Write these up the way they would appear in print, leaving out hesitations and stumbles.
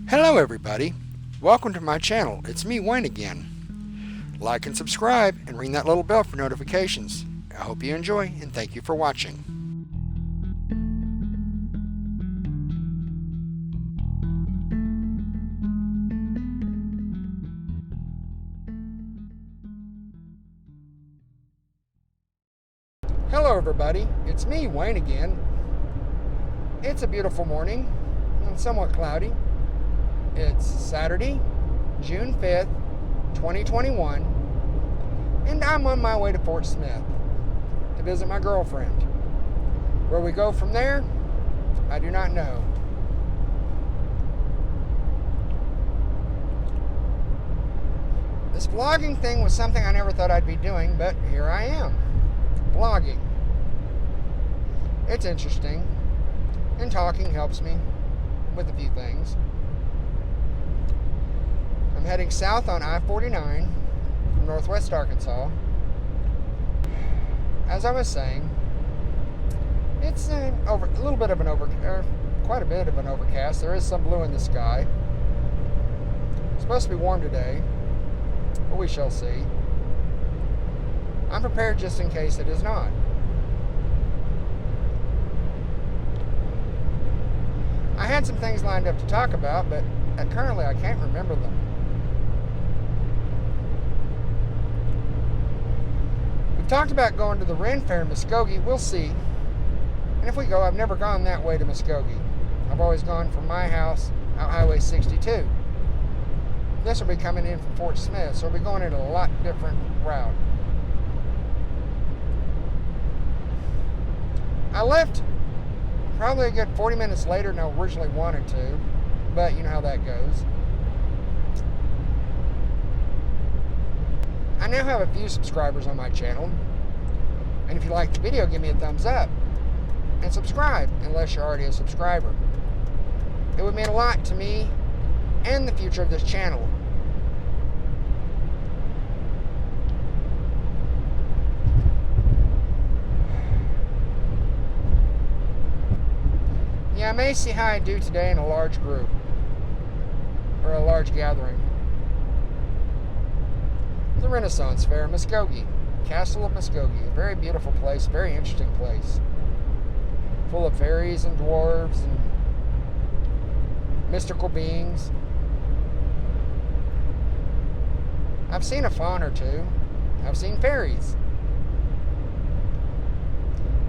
Hello everybody, welcome to my channel. It's me, Wayne, again. Like and subscribe and ring that little bell for notifications. I hope you enjoy and thank you for watching. Hello everybody, it's me, Wayne, again. It's a beautiful morning and somewhat cloudy. It's Saturday, June 5th, 2021, and I'm on my way to Fort Smith to visit my girlfriend. Where we go from there, I do not know. This vlogging thing was something I never thought I'd be doing, but here I am, vlogging. It's interesting, and talking helps me with a few things. I'm heading south on I-49 from northwest Arkansas. As I was saying, it's quite a bit of an overcast. There is some blue in the sky. It's supposed to be warm today, but we shall see. I'm prepared just in case it is not. I had some things lined up to talk about, but currently I can't remember them. Talked about going to the Ren Fair in Muskogee. We'll see. And if we go, I've never gone that way to Muskogee. I've always gone from my house out Highway 62. This will be coming in from Fort Smith, so we'll be going in a lot different route. I left probably a good 40 minutes later than I originally wanted to, but you know how that goes. I now have a few subscribers on my channel, and if you like the video, give me a thumbs up and subscribe unless you're already a subscriber. It would mean a lot to me and the future of this channel. Yeah, I may see how I do today in a large group or a large gathering. The Renaissance Fair in Muskogee, Castle of Muskogee, a very beautiful place, very interesting place, full of fairies and dwarves and mystical beings. I've seen a faun or two. I've seen fairies.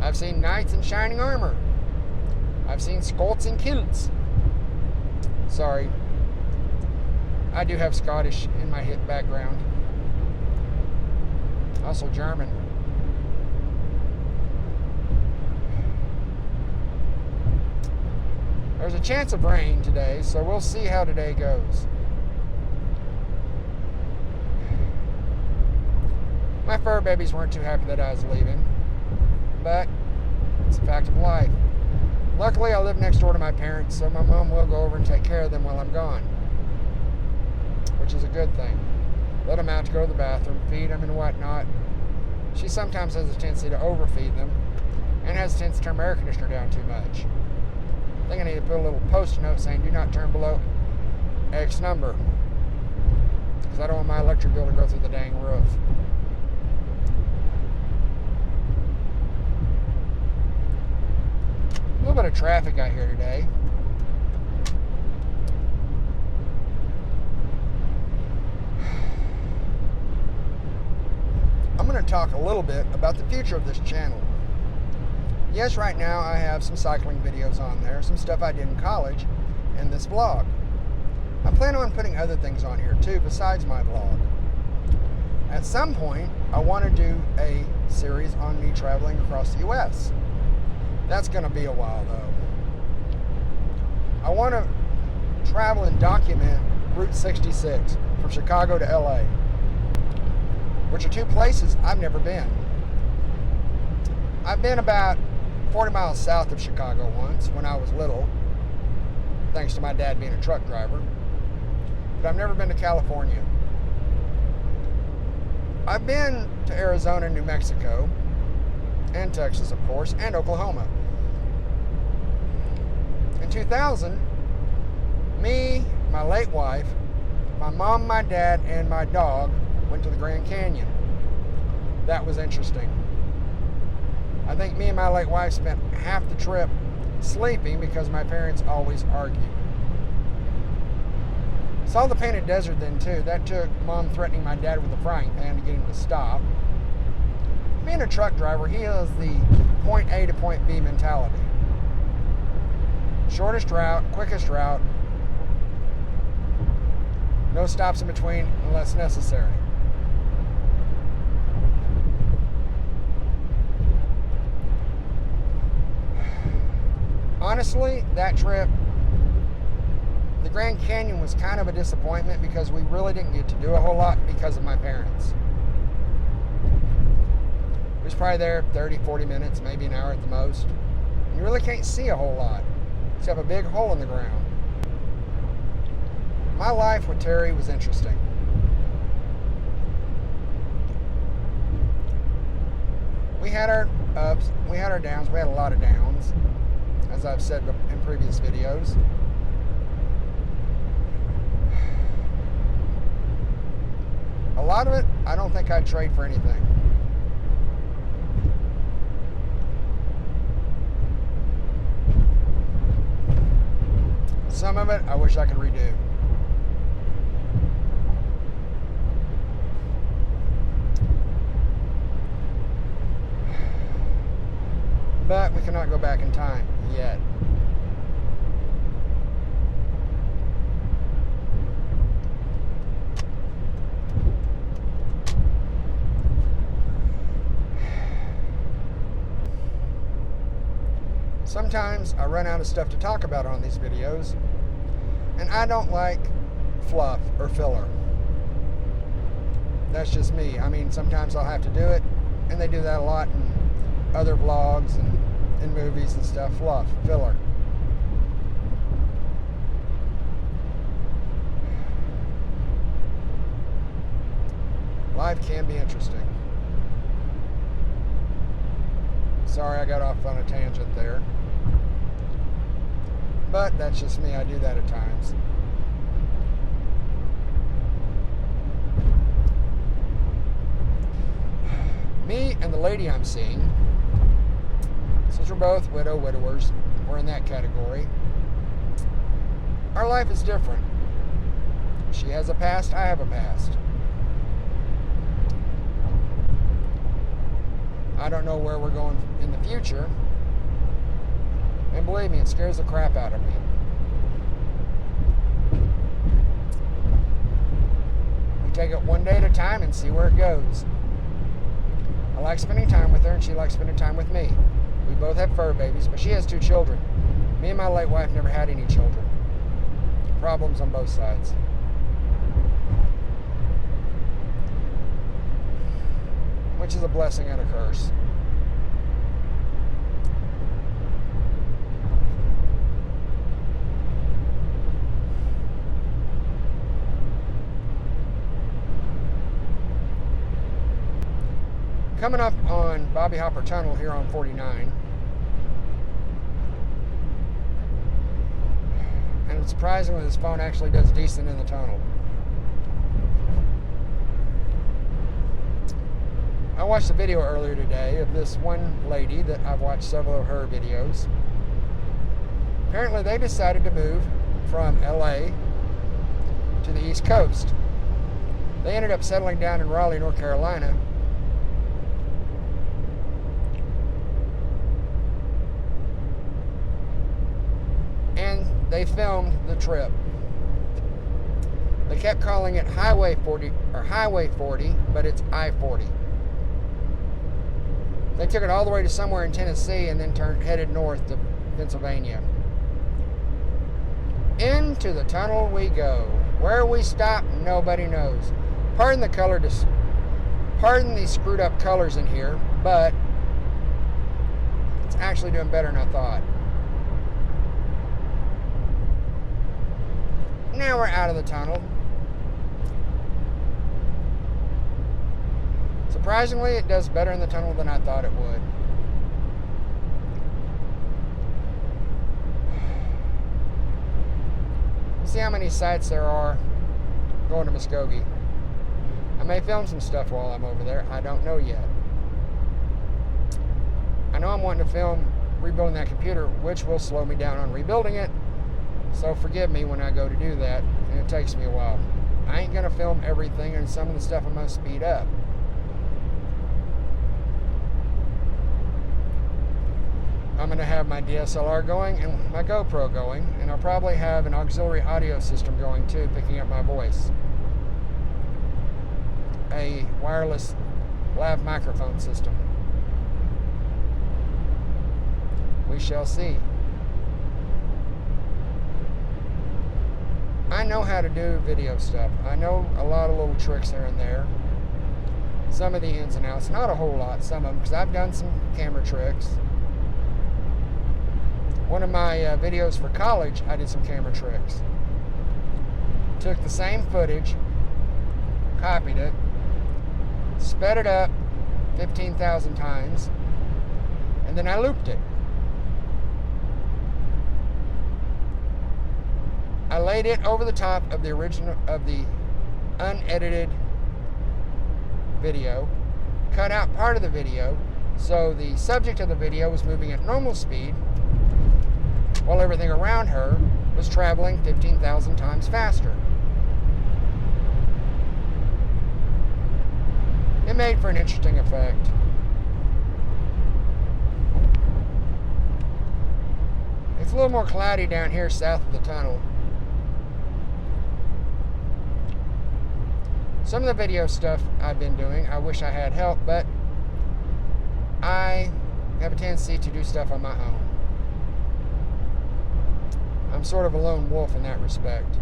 I've seen knights in shining armor. I've seen scolts in kilts. Sorry, I do have Scottish in my hip background. Also German. There's a chance of rain today, so we'll see how today goes. My fur babies weren't too happy that I was leaving, but it's a fact of life. Luckily, I live next door to my parents, so my mom will go over and take care of them while I'm gone, which is a good thing. Let them out to go to the bathroom, feed them and whatnot. She sometimes has a tendency to overfeed them and has a tendency to turn my air conditioner down too much. I think I need to put a little post-it note saying do not turn below X number, because I don't want my electric bill to go through the dang roof. A little bit of traffic out here today. I'm going to talk a little bit about the future of this channel. Yes, right now I have some cycling videos on there, some stuff I did in college, and this vlog. I plan on putting other things on here too besides my vlog. At some point, I want to do a series on me traveling across the U.S. That's going to be a while though. I want to travel and document Route 66 from Chicago to LA, which are two places I've never been. I've been about 40 miles south of Chicago once when I was little, thanks to my dad being a truck driver, but I've never been to California. I've been to Arizona, New Mexico, and Texas, of course, and Oklahoma. In 2000, me my late wife, my mom, my dad, and my dog went to the Grand Canyon. That was interesting. I think me and my late wife spent half the trip sleeping because my parents always argued. Saw the Painted Desert then too. That took Mom threatening my dad with a frying pan to get him to stop. Being a truck driver, he has the point A to point B mentality. Shortest route, quickest route, no stops in between unless necessary. Honestly, that trip, the Grand Canyon was kind of a disappointment because we really didn't get to do a whole lot because of my parents. We was probably there 30, 40 minutes, maybe an hour at the most. You really can't see a whole lot, except a big hole in the ground. My life with Terry was interesting. We had our ups, we had our downs, we had a lot of downs, as I've said in previous videos. A lot of it, I don't think I'd trade for anything. Some of it, I wish I could redo. But we cannot go back in time yet. Sometimes I run out of stuff to talk about on these videos, and I don't like fluff or filler. That's just me. I mean, sometimes I'll have to do it, and they do that a lot in other vlogs and in movies and stuff. Fluff, filler. Life can be interesting. Sorry I got off on a tangent there. But that's just me. I do that at times. Me and the lady I'm seeing, since we're both widowers, we're in that category. Our life is different. She has a past, I have a past. I don't know where we're going in the future. And believe me, it scares the crap out of me. We take it one day at a time and see where it goes. I like spending time with her, and she likes spending time with me. We both have fur babies, but she has 2 children. Me and my late wife never had any children. Problems on both sides. Which is a blessing and a curse. Coming up on Bobby Hopper Tunnel here on 49. And surprisingly, this phone actually does decent in the tunnel. I watched a video earlier today of this one lady that I've watched several of her videos. Apparently they decided to move from LA to the East Coast. They ended up settling down in Raleigh, North Carolina. And they filmed the trip. They kept calling it Highway 40 or Highway 40, but it's I-40. They took it all the way to somewhere in Tennessee and then headed north to Pennsylvania. Into the tunnel we go. Where we stop, nobody knows. Pardon these screwed up colors in here, but it's actually doing better than I thought. Now we're out of the tunnel. Surprisingly, it does better in the tunnel than I thought it would. see how many sites there are going to Muskogee. I may film some stuff while I'm over there. I don't know yet. I know I'm wanting to film rebuilding that computer, which will slow me down on rebuilding it. So forgive me when I go to do that, and it takes me a while. I ain't going to film everything, and some of the stuff I'm going to speed up. I'm going to have my DSLR going and my GoPro going, and I'll probably have an auxiliary audio system going too, picking up my voice. A wireless lav microphone system. We shall see. I know how to do video stuff. I know a lot of little tricks here and there. Some of the ins and outs. Not a whole lot, some of them, because I've done some camera tricks. One of my videos for college, I did some camera tricks. Took the same footage, copied it, sped it up 15,000 times, and then I looped it. I laid it over the top of the original, of the unedited video, cut out part of the video, so the subject of the video was moving at normal speed, while everything around her was traveling 15,000 times faster. It made for an interesting effect. It's a little more cloudy down here south of the tunnel. Some of the video stuff I've been doing, I wish I had help, but I have a tendency to do stuff on my own. I'm sort of a lone wolf in that respect.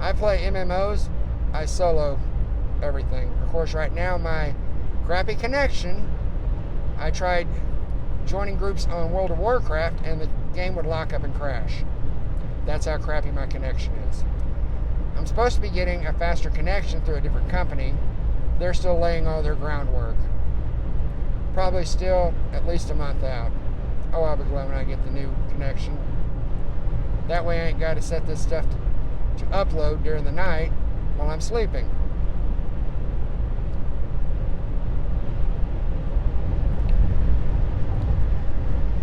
I play MMOs, I solo everything. Of course, right now, my crappy connection, I tried joining groups on World of Warcraft, and the game would lock up and crash. That's how crappy my connection is. I'm supposed to be getting a faster connection through a different company. They're still laying all their groundwork. Probably still at least a month out. Oh, I'll be glad when I get the new connection. That way I ain't got to set this stuff to upload during the night while I'm sleeping.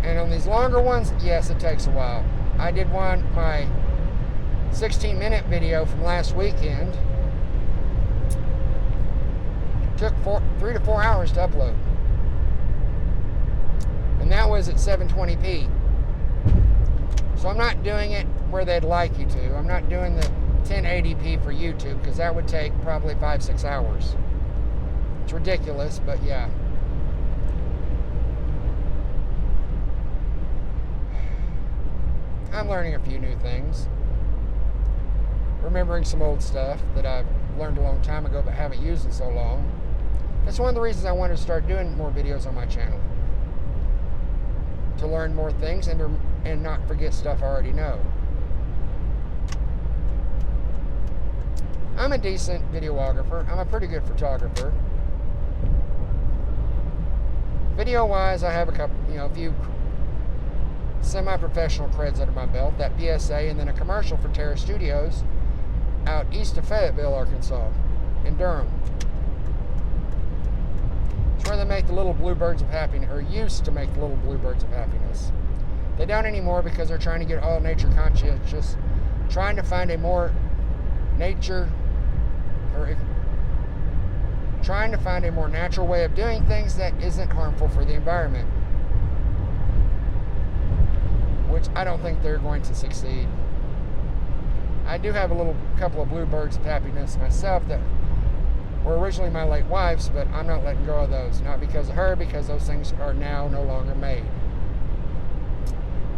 And on these longer ones, yes, it takes a while. I did my 16-minute video from last weekend. Took 3 to 4 hours to upload. And that was at 720p. So I'm not doing it where they'd like you to. I'm not doing the 1080p for YouTube, because that would take probably 5-6 hours. It's ridiculous, but yeah. I'm learning a few new things. Remembering some old stuff that I've learned a long time ago but haven't used in so long. That's one of the reasons I wanted to start doing more videos on my channel. To learn more things and not forget stuff I already know. I'm a decent videographer. I'm a pretty good photographer. Video-wise, I have a few semi-professional creds under my belt. That PSA, and then a commercial for Terra Studios out east of Fayetteville, Arkansas, in Durham. It's where they make the little bluebirds of happiness, or used to make the little bluebirds of happiness. They don't anymore because they're trying to get all nature conscientious, trying to find a more trying to find a more natural way of doing things that isn't harmful for the environment. Which I don't think they're going to succeed. I do have a couple of bluebirds of happiness myself that were originally my late wife's, but I'm not letting go of those. Not because of her, because those things are now no longer made.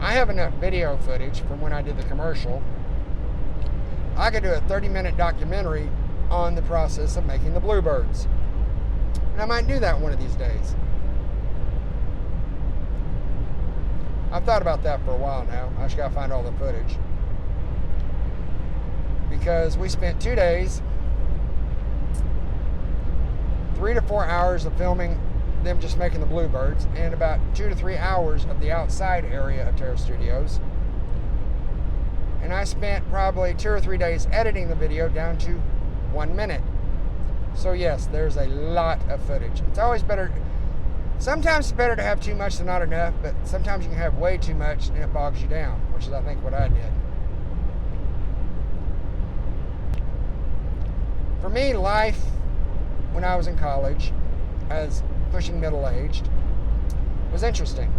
I have enough video footage from when I did the commercial. I could do a 30-minute documentary on the process of making the bluebirds. And I might do that one of these days. I've thought about that for a while now. I just got to find all the footage. Because we spent 2 days, 3 to 4 hours of filming them just making the bluebirds, and about 2 to 3 hours of the outside area of Terra Studios. and I spent probably 2 or 3 days editing the video down to 1 minute. So yes, there's a lot of footage. It's always better. Sometimes it's better to have too much than not enough, but sometimes you can have way too much and it bogs you down, which is, I think, what I did. For me, life when I was in college, as pushing middle-aged, was interesting.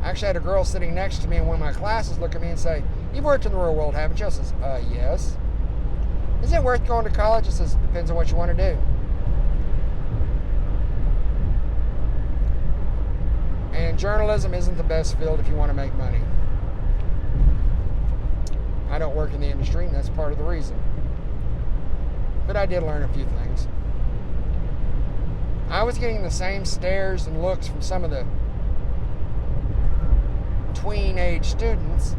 I actually had a girl sitting next to me in one of my classes look at me and say, "You've worked in the real world, haven't you?" I says, "Yes." "Is it worth going to college?" I says, "Depends on what you want to do." And journalism isn't the best field if you want to make money. I don't work in the industry, and that's part of the reason. But I did learn a few things. I was getting the same stares and looks from some of the tween-age students,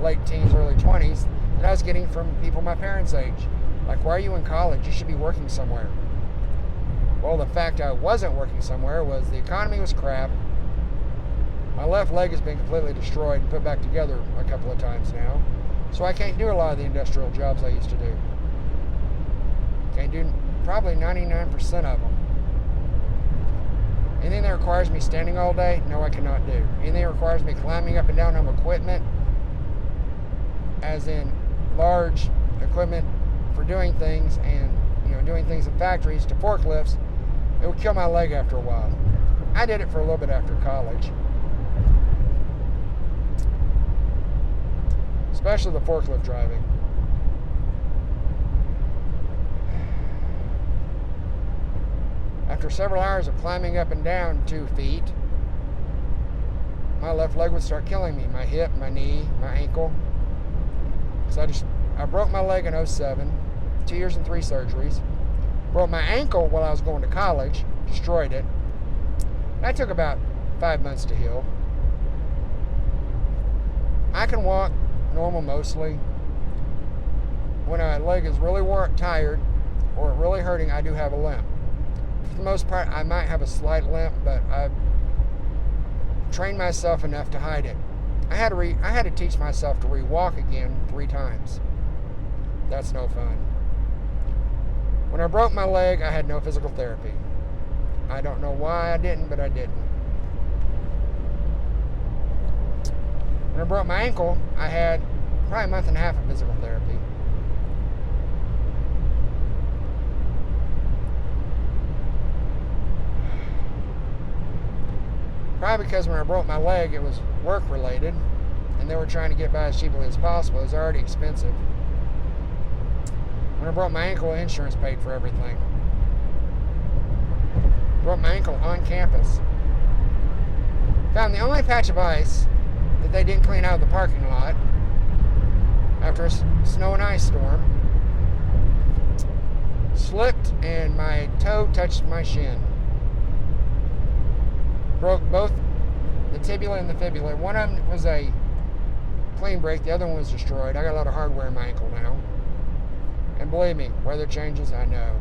late teens, early 20s, that I was getting from people my parents' age. Like, "Why are you in college? You should be working somewhere." Well, the fact I wasn't working somewhere was the economy was crap. My left leg has been completely destroyed and put back together a couple of times now. So I can't do a lot of the industrial jobs I used to do. Can't do probably 99% of them. Anything that requires me standing all day, no, I cannot do. Anything that requires me climbing up and down on equipment, as in large equipment for doing things and doing things in factories to forklifts, it would kill my leg after a while. I did it for a little bit after college. Especially the forklift driving. After several hours of climbing up and down 2 feet, my left leg would start killing me. My hip, my knee, my ankle. Because I broke my leg in 2007, 2 years and 3 surgeries. Broke my ankle while I was going to college, destroyed it. That took about 5 months to heal. I can walk normal mostly. When my leg is really tired or really hurting, I do have a limp. For the most part, I might have a slight limp, but I've trained myself enough to hide it. I had to teach myself to re-walk again 3 times. That's no fun. When I broke my leg, I had no physical therapy. I don't know why I didn't, but I didn't. When I broke my ankle, I had probably a month and a half of physical therapy. Probably because when I broke my leg, it was work-related, and they were trying to get by as cheaply as possible. It was already expensive. When I broke my ankle, insurance paid for everything. Broke my ankle on campus. Found the only patch of ice that they didn't clean out of the parking lot after a snow and ice storm. Slipped and my toe touched my shin. Broke both the tibia and the fibula. One of them was a clean break, the other one was destroyed. I got a lot of hardware in my ankle now. And believe me, weather changes, I know.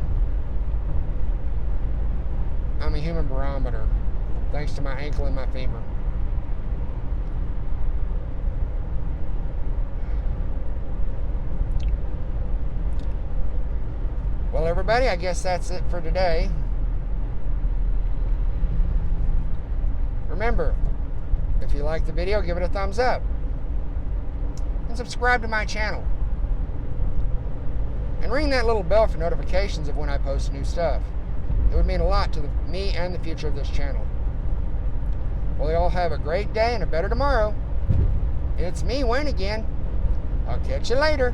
I'm a human barometer, thanks to my ankle and my femur. Well, everybody, I guess that's it for today. Remember, if you like the video, give it a thumbs up. And subscribe to my channel. And ring that little bell for notifications of when I post new stuff. It would mean a lot to me and the future of this channel. Well, you all have a great day and a better tomorrow. It's me, Wayne, again. I'll catch you later.